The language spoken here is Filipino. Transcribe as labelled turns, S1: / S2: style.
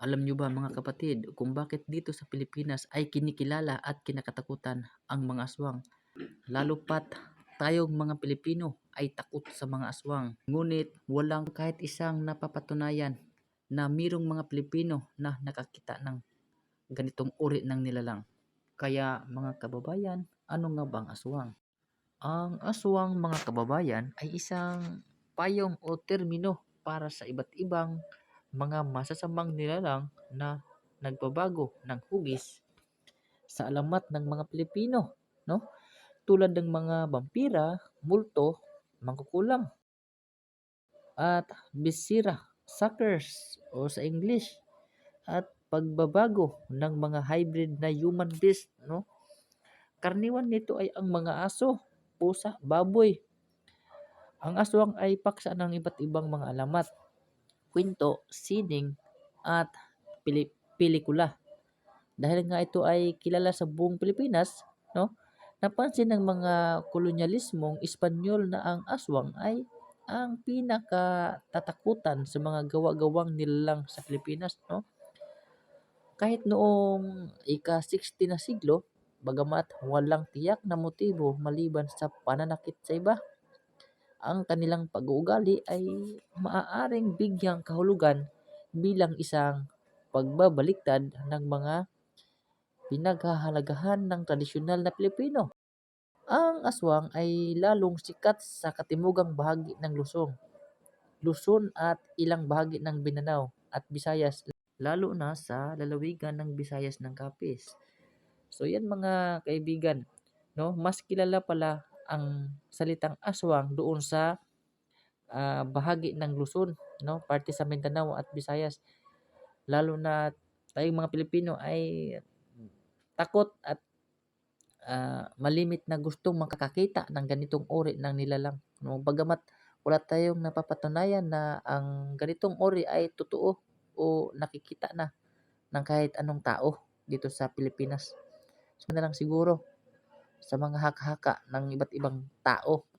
S1: Alam niyo ba mga kapatid kung bakit dito sa Pilipinas ay kinikilala at kinakatakutan ang mga aswang? Lalo pat tayong mga Pilipino ay takot sa mga aswang. Ngunit walang kahit isang napapatunayan na mayroong mga Pilipino na nakakita ng ganitong uri ng nilalang. Kaya mga kababayan, ano nga bang aswang? Ang aswang mga kababayan ay isang payong o termino para sa iba't ibang mga masasamang nilalang na nagbabago ng hugis sa alamat ng mga Pilipino, no? Tulad ng mga vampira, multo, mangkukulam, at bisira, suckers o sa English, at pagbabago ng mga hybrid na human beast, no? Karaniwan nito ay ang mga aso, pusa, baboy. Ang aswang ay paksa ng iba't ibang mga alamat, kwento, sining, at pelikula. Dahil nga ito ay kilala sa buong Pilipinas, no? Napansin ng mga kolonyalismong Espanyol na ang aswang ay ang pinakatatakutan sa mga gawa-gawang nilalang sa Pilipinas, no? Kahit noong ika-16 na siglo, bagamat walang tiyak na motibo maliban sa pananakit sa iba, ang kanilang pag-uugali ay maaaring bigyang kahulugan bilang isang pagbabaliktad ng mga pinaghahalagahan ng tradisyonal na Pilipino. Ang aswang ay lalong sikat sa katimugang bahagi ng Luzon at ilang bahagi ng Mindanao at Visayas, lalo na sa lalawigan ng Visayas ng Capiz. So yan mga kaibigan, no? Mas kilala pala ang salitang aswang doon sa bahagi ng Luzon, no? Parte sa Mindanao at Visayas. Lalo na tayong mga Pilipino ay takot at malimit na gustong makakakita ng ganitong uri ng nilalang. No, bagamat wala tayong napapatunayan na ang ganitong uri ay totoo o nakikita na ng kahit anong tao dito sa Pilipinas. So na lang siguro sa mga haka-haka ng iba't ibang tao